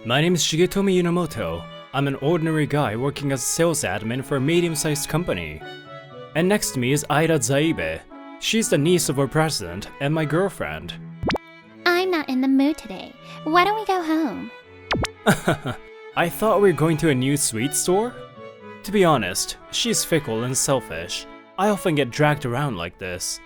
My name is Shigetomi Yunamoto. I'm an ordinary guy working as a sales admin for a medium-sized company. And next to me is Aida Zaibe. She's the niece of our president and my girlfriend. I'm not in the mood today. Why don't we go home? I thought we were going to a new sweet store? To be honest, she's fickle and selfish. I often get dragged around like this.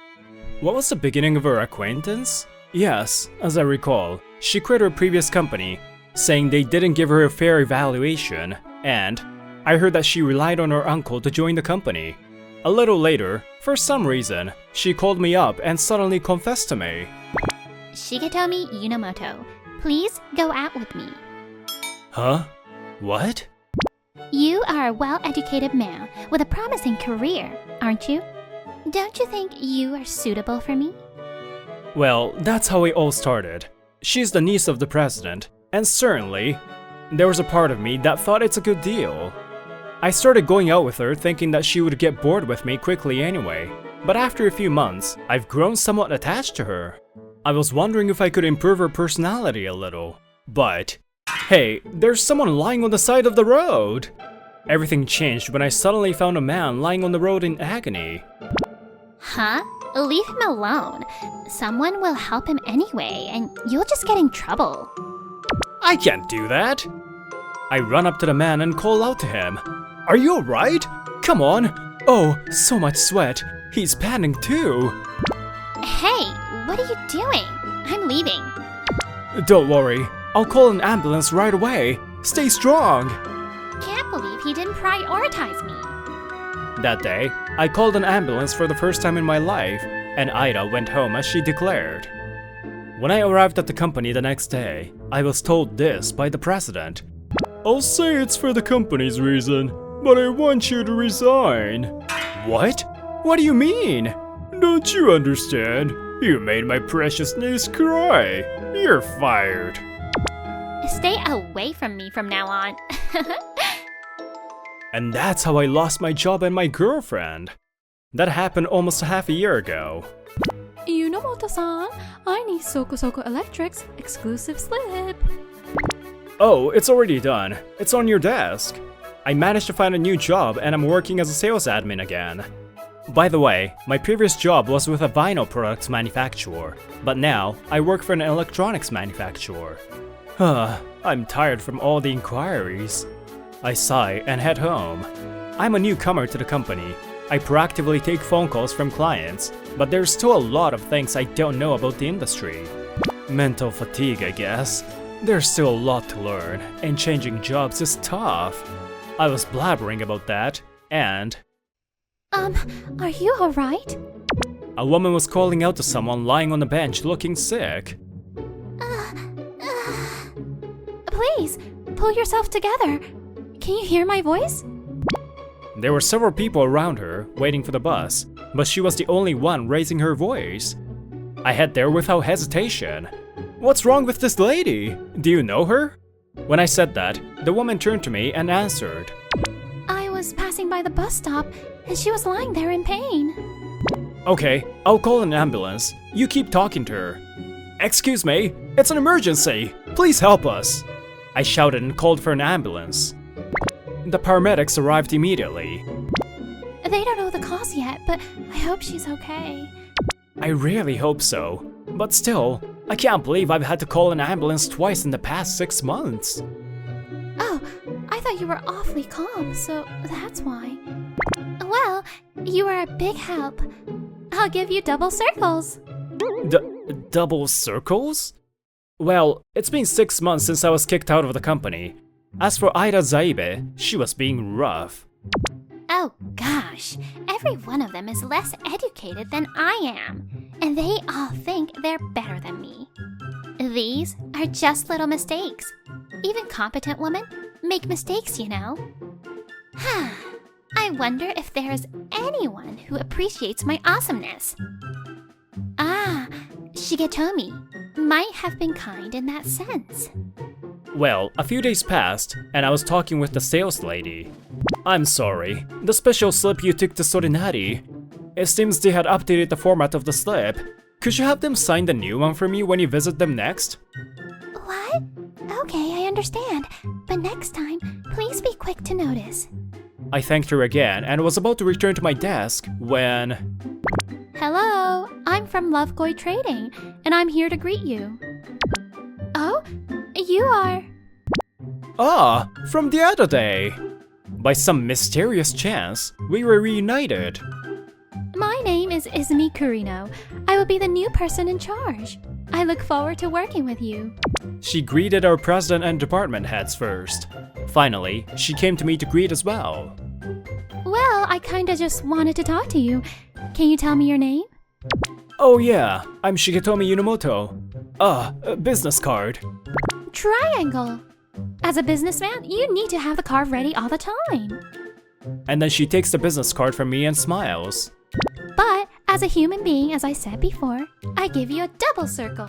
What was the beginning of our acquaintance? Yes, as I recall, she quit her previous company, saying they didn't give her a fair evaluation, and I heard that she relied on her uncle to join the company. A little later, for some reason, she called me up and suddenly confessed to me. Shigetomi Yunamoto, please go out with me. Huh? What? You are a well-educated man with a promising career, aren't you? Don't you think you are suitable for me? Well, that's how it all started. She's the niece of the president, and certainly, there was a part of me that thought it's a good deal. I started going out with her thinking that she would get bored with me quickly anyway, but after a few months, I've grown somewhat attached to her. I was wondering if I could improve her personality a little, but hey, there's someone lying on the side of the road! Everything changed when I suddenly found a man lying on the road in agony. Huh? Leave him alone. Someone will help him anyway, and you'll just get in trouble. I can't do that! I run up to the man and call out to him. Are you alright? Come on! Oh, so much sweat. He's panting too. Hey, what are you doing? I'm leaving. Don't worry, I'll call an ambulance right away. Stay strong! Can't believe he didn't prioritize me. That day, I called an ambulance for the first time in my life, and Ida went home as she declared. When I arrived at the company the next day, I was told this by the president. I'll say it's for the company's reason, but I want you to resign. What? What do you mean? Don't you understand? You made my precious niece cry. You're fired. Stay away from me from now on. And that's how I lost my job and my girlfriend. That happened almost half a year ago. Yunomoto-san, I need Soko Soko Electric's exclusive slip. Oh, it's already done. It's on your desk. I managed to find a new job and I'm working as a sales admin again. By the way, my previous job was with a vinyl products manufacturer, but now I work for an electronics manufacturer. I'm tired from all the inquiries. I sigh and head home. I'm a newcomer to the company. I proactively take phone calls from clients, but there's still a lot of things I don't know about the industry. Mental fatigue, I guess. There's still a lot to learn, and changing jobs is tough. I was blabbering about that, and Are you alright? a woman was calling out to someone lying on the bench looking sick. Please, pull yourself together. Can you hear my voice? There were several people around her, waiting for the bus, but she was the only one raising her voice. I head there without hesitation. What's wrong with this lady? Do you know her? When I said that, the woman turned to me and answered. I was passing by the bus stop, and she was lying there in pain. Okay, I'll call an ambulance. You keep talking to her. Excuse me, it's an emergency. Please help us. I shouted and called for an ambulance. The paramedics arrived immediately. They don't know the cause yet, but I hope she's okay. I really hope so. But still, I can't believe I've had to call an ambulance twice in the past 6 months. Oh, I thought you were awfully calm, so that's why. Well, you are a big help. I'll give you double circles. Double circles? Well, it's been 6 months since I was kicked out of the company. As for Aida Zaibe, she was being rough. Oh gosh, every one of them is less educated than I am, and they all think they're better than me. These are just little mistakes. Even competent women make mistakes, you know. I wonder if there is anyone who appreciates my awesomeness. Ah, Shigetomi might have been kind in that sense. Well, a few days passed, and I was talking with the sales lady. I'm sorry, the special slip you took to Sorinari. It seems they had updated the format of the slip. Could you have them sign the new one for me when you visit them next? What? Okay, I understand. But next time, please be quick to notice. I thanked her again and was about to return to my desk when... Hello, I'm from Lovegoy Trading, and I'm here to greet you. Oh, you are... Ah, from the other day! By some mysterious chance, we were reunited. My name is Izumi Kurino. I will be the new person in charge. I look forward to working with you. She greeted our president and department heads first. Finally, she came to me to greet as well. Well, I kinda just wanted to talk to you. Can you tell me your name? Oh yeah, I'm Shigetomi Yunomoto. A business card. Triangle! As a businessman, you need to have the card ready all the time. And then she takes the business card from me and smiles. But as a human being, as I said before, I give you a double circle.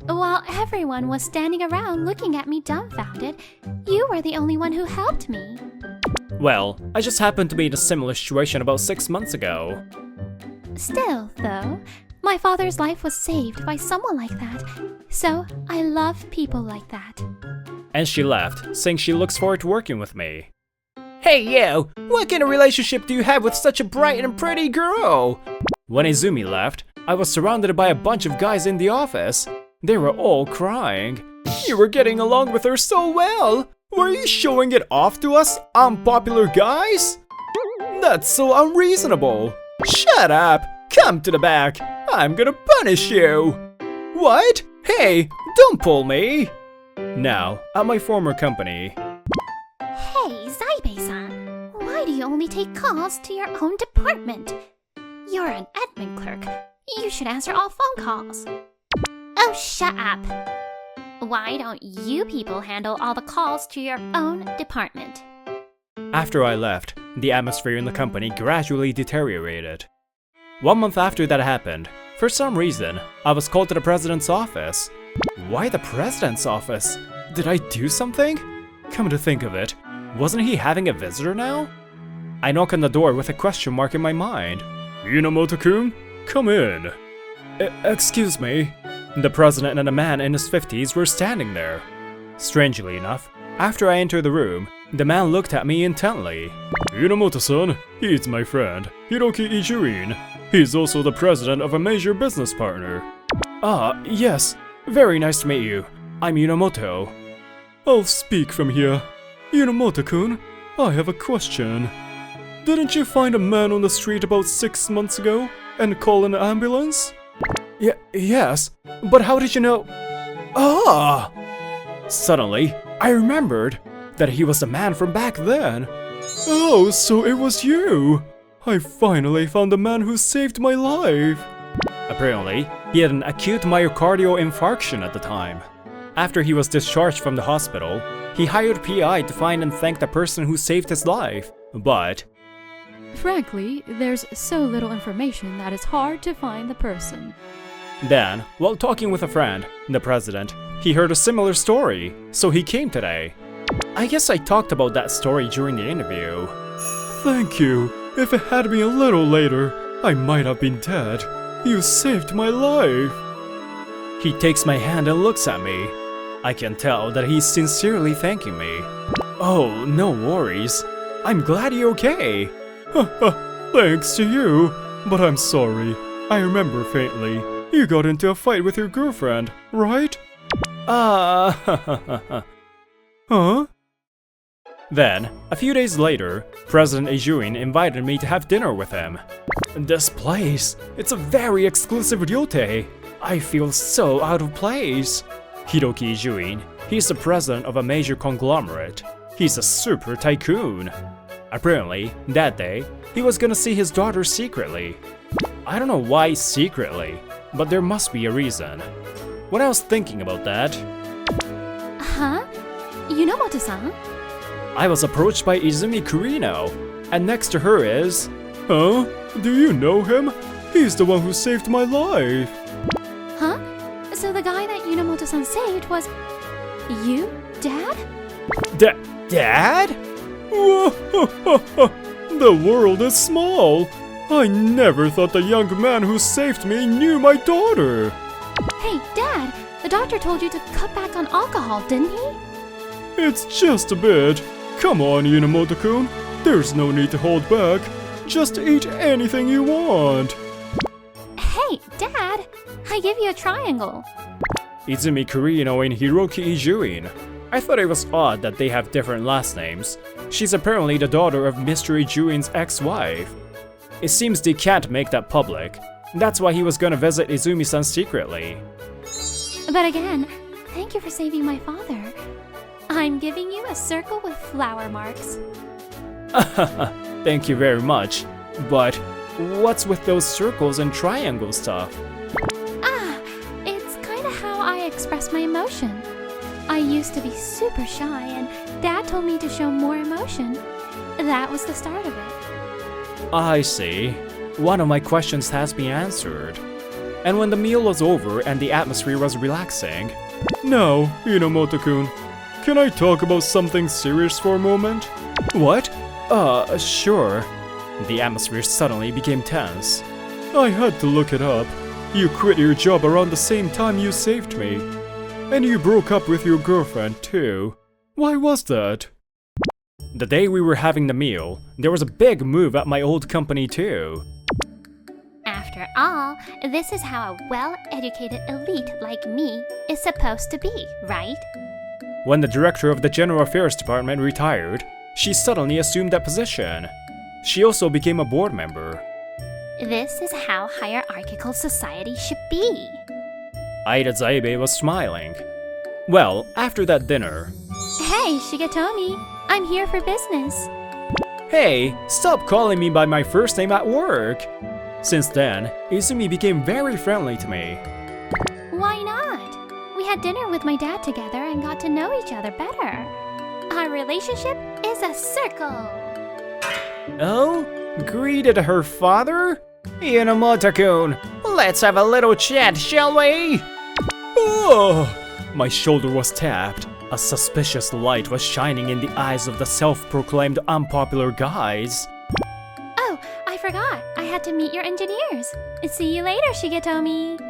While everyone was standing around looking at me dumbfounded, you were the only one who helped me. Well, I just happened to be in a similar situation about 6 months ago. Still, though, my father's life was saved by someone like that. So I love people like that. And she left, saying she looks forward to working with me. Hey you! What kind of relationship do you have with such a bright and pretty girl? When Izumi left, I was surrounded by a bunch of guys in the office. They were all crying. You were getting along with her so well! Were you showing it off to us, unpopular guys? That's so unreasonable! Shut up! Come to the back! I'm gonna punish you! What? Hey, don't pull me! Now, at my former company. Hey, Zaibe-san, why do you only take calls to your own department? You're an admin clerk. You should answer all phone calls. Oh, shut up. Why don't you people handle all the calls to your own department? After I left, the atmosphere in the company gradually deteriorated. 1 month after that happened, for some reason, I was called to the president's office. Why the president's office? Did I do something? Come to think of it, wasn't he having a visitor now? I knock on the door with a question mark in my mind. Yunomoto-kun, come in. Excuse me. The president and a man in his 50s were standing there. Strangely enough, after I entered the room, the man looked at me intently. Yunomoto-san, he's my friend, Hiroki Ijuin. He's also the president of a major business partner. Ah, yes. Very nice to meet you. I'm Yunomoto. I'll speak from here. Yunomoto-kun, I have a question. Didn't you find a man on the street about 6 months ago and call an ambulance? Yes, but how did you know? Ah! Suddenly, I remembered that he was the man from back then. Oh, so it was you! I finally found the man who saved my life! Apparently, he had an acute myocardial infarction at the time. After he was discharged from the hospital, he hired PI to find and thank the person who saved his life, but... Frankly, there's so little information that it's hard to find the person. Then, while talking with a friend, the president, he heard a similar story, so he came today. I guess I talked about that story during the interview. Thank you. If it had been a little later, I might have been dead. You saved my life. He takes my hand and looks at me. I can tell that he's sincerely thanking me. Oh, no worries. I'm glad you're okay. Thanks to you. But I'm sorry. I remember faintly. You got into a fight with your girlfriend, right? Huh? Then, a few days later, President Ijuin invited me to have dinner with him. This place, it's a very exclusive ryote. I feel so out of place. Hiroki Ijuin, he's the president of a major conglomerate. He's a super tycoon. Apparently, that day, he was gonna see his daughter secretly. I don't know why secretly, but there must be a reason. When I was thinking about that... Huh? Yunomoto-san? I was approached by Izumi Kurino, and next to her is... Huh? Do you know him? He's the one who saved my life. Huh? So the guy that Yunomoto-san saved was... you, Dad? Dad? The world is small. I never thought the young man who saved me knew my daughter. Hey, Dad! The doctor told you to cut back on alcohol, didn't he? It's just a bit. Come on, Inamoto-kun. There's no need to hold back. Just eat anything you want. Hey, Dad! I give you a triangle. Izumi Kurino and Hiroki Ijuin. I thought it was odd that they have different last names. She's apparently the daughter of Mr. Ijuin's ex-wife. It seems they can't make that public. That's why he was gonna visit Izumi-san secretly. But again, thank you for saving my father. I'm giving you a circle with flower marks. Thank you very much. But what's with those circles and triangle stuff? It's kinda how I express my emotion. I used to be super shy and Dad told me to show more emotion. That was the start of it. I see. One of my questions has been answered. And when the meal was over and the atmosphere was relaxing... Now, Inamoto-kun, can I talk about something serious for a moment? What? Sure. The atmosphere suddenly became tense. I had to look it up. You quit your job around the same time you saved me. And you broke up with your girlfriend too. Why was that? The day we were having the meal, there was a big move at my old company too. After all, this is how a well-educated elite like me is supposed to be, right? When the director of the General Affairs Department retired, she suddenly assumed that position. She also became a board member. This is how hierarchical society should be. Aida Zaibe was smiling. Well, after that dinner... Hey, Shigetomi, I'm here for business. Hey, stop calling me by my first name at work! Since then, Izumi became very friendly to me. Why not? We had dinner with my dad together and got to know each other better. Our relationship is a circle. Oh? Greeted her father? Inamoto-kun, let's have a little chat, shall we? Oh! My shoulder was tapped. A suspicious light was shining in the eyes of the self-proclaimed unpopular guys. Oh, I forgot. I had to meet your engineers. See you later, Shigetomi.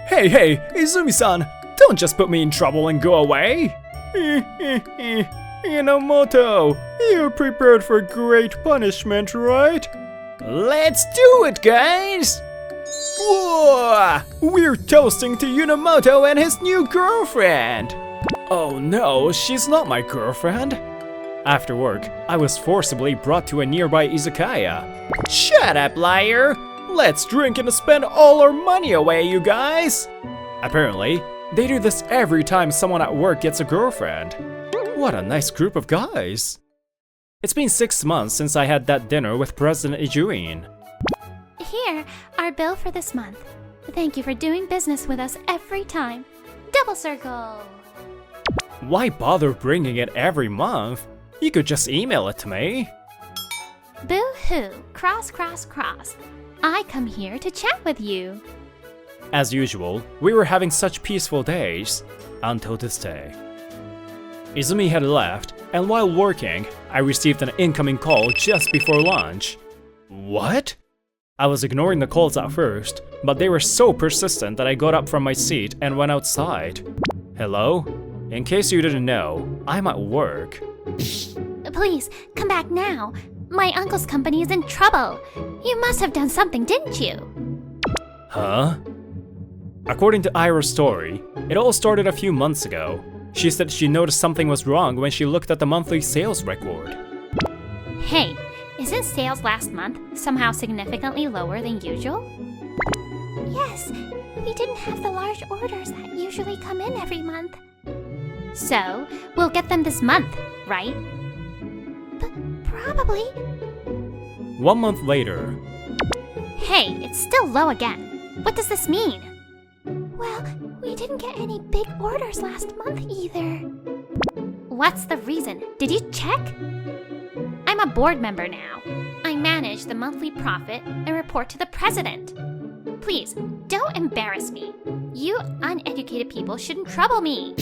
Hey, Izumi-san! Don't just put me in trouble and go away! Inamoto, you're prepared for great punishment, right? Let's do it, guys! Whoa! We're toasting to Inamoto and his new girlfriend! Oh no, she's not my girlfriend. After work, I was forcibly brought to a nearby izakaya. Shut up, liar! Let's drink and spend all our money away, you guys! Apparently, they do this every time someone at work gets a girlfriend. What a nice group of guys! It's been 6 months since I had that dinner with President Ijuin. Here, our bill for this month. Thank you for doing business with us every time. Double circle! Why bother bringing it every month? You could just email it to me. Boo-hoo, cross, cross, cross. I come here to chat with you. As usual, we were having such peaceful days, until this day. Izumi had left, and while working, I received an incoming call just before lunch. What? I was ignoring the calls at first, but they were so persistent that I got up from my seat and went outside. Hello? In case you didn't know, I'm at work. Please, come back now. My uncle's company is in trouble. You must have done something, didn't you? Huh? According to Ira's story, it all started a few months ago. She said she noticed something was wrong when she looked at the monthly sales record. Hey, isn't sales last month somehow significantly lower than usual? Yes, we didn't have the large orders that usually come in every month. So, we'll get them this month, right? Probably. 1 month later. Hey, it's still low again. What does this mean? Well, we didn't get any big orders last month either. What's the reason? Did you check? I'm a board member now. I manage the monthly profit and report to the president. Please, don't embarrass me. You uneducated people shouldn't trouble me.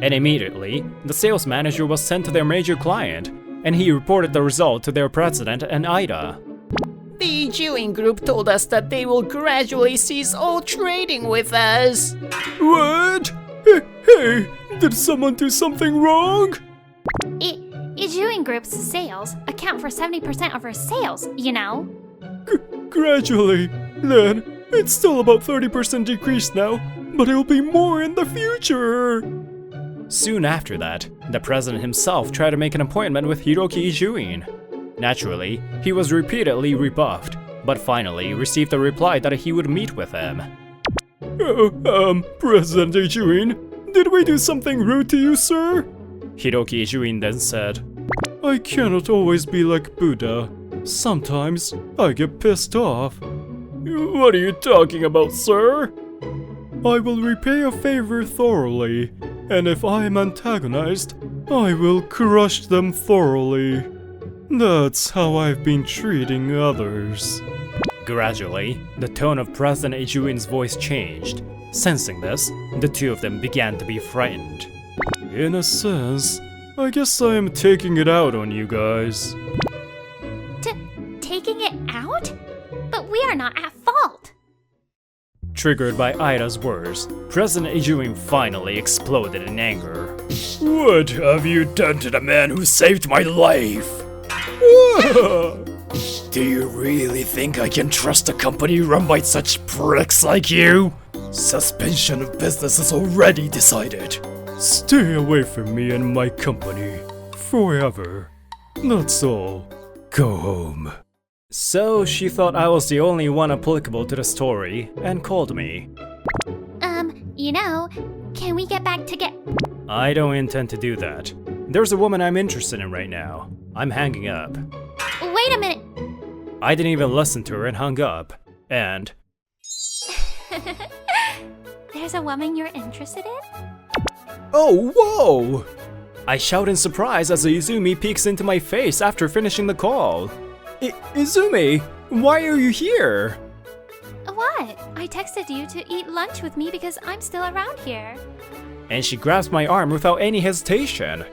And immediately, the sales manager was sent to their major client, and he reported the result to their president and Ida. The Ewing Group told us that they will gradually cease all trading with us. What? Hey, did someone do something wrong? Ewing Group's sales account for 70% of our sales, you know? Gradually. Then, it's still about 30% decrease now, but it'll be more in the future. Soon after that, the president himself tried to make an appointment with Hiroki Ijuin. Naturally, he was repeatedly rebuffed, but finally received a reply that he would meet with him. President Ijuin, did we do something rude to you, sir? Hiroki Ijuin then said, I cannot always be like Buddha. Sometimes I get pissed off. What are you talking about, sir? I will repay a favor thoroughly, and if I am antagonized, I will crush them thoroughly. That's how I've been treating others. Gradually, the tone of President Ijuin's voice changed. Sensing this, the two of them began to be frightened. In a sense, I guess I am taking it out on you guys. Taking it out? But we are not at fault. Triggered by Ida's words, President Ijuin finally exploded in anger. What have you done to the man who saved my life? Do you really think I can trust a company run by such pricks like you? Suspension of business is already decided. Stay away from me and my company. Forever. That's all. Go home. So she thought I was the only one applicable to the story and called me. You know, can we get back to I don't intend to do that. There's a woman I'm interested in right now. I'm hanging up. Wait a minute. I didn't even listen to her and hung up. And There's a woman you're interested in? oh, whoa! I shout in surprise as Izumi peeks into my face after finishing the call. Izumi, why are you here? What? I texted you to eat lunch with me because I'm still around here. And she grabs my arm without any hesitation.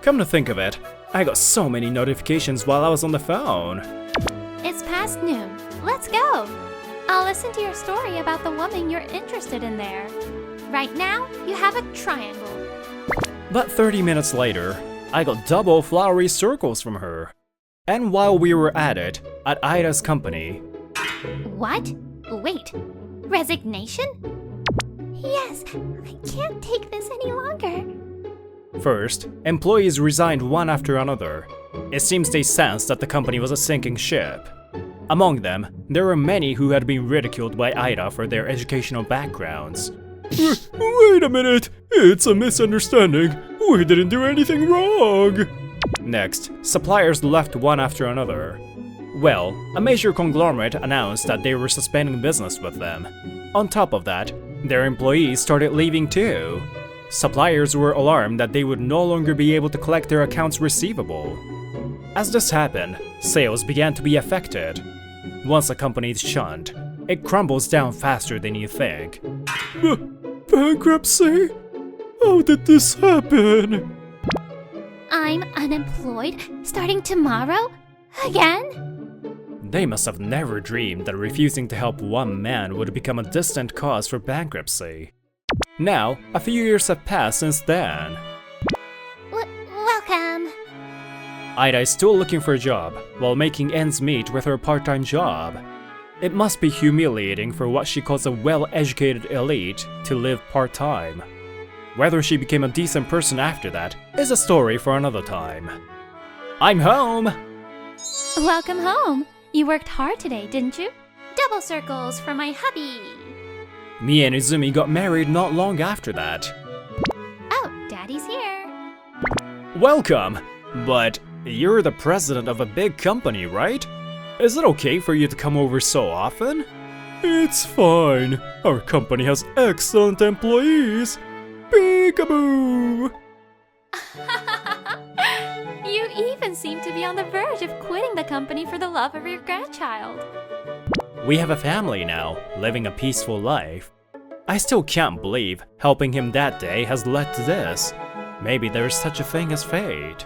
Come to think of it, I got so many notifications while I was on the phone. It's past noon. Let's go. I'll listen to your story about the woman you're interested in there. Right now, you have a triangle. But 30 minutes later, I got double flowery circles from her. And while we were at it, at Ida's company. What? Wait. Resignation? Yes, I can't take this any longer. First, employees resigned one after another. It seems they sensed that the company was a sinking ship. Among them, there were many who had been ridiculed by Ida for their educational backgrounds. Wait a minute! It's a misunderstanding! We didn't do anything wrong! Next, suppliers left one after another. Well, a major conglomerate announced that they were suspending business with them. On top of that, their employees started leaving too. Suppliers were alarmed that they would no longer be able to collect their accounts receivable. As this happened, sales began to be affected. Once a company is shunned, it crumbles down faster than you think. Bankruptcy? How did this happen? I'm unemployed starting tomorrow? Again? They must have never dreamed that refusing to help one man would become a distant cause for bankruptcy. Now, a few years have passed since then. Welcome. Ida is still looking for a job, while making ends meet with her part-time job. It must be humiliating for what she calls a well-educated elite to live part-time. Whether she became a decent person after that is a story for another time. I'm home! Welcome home. You worked hard today, didn't you? Double circles for my hubby. Me and Izumi got married not long after that. Oh, Daddy's here. Welcome! But you're the president of a big company, right? Is it okay for you to come over so often? It's fine. Our company has excellent employees. Peekaboo! You even seem to be on the verge of quitting the company for the love of your grandchild. We have a family now, living a peaceful life. I still can't believe helping him that day has led to this. Maybe there's such a thing as fate.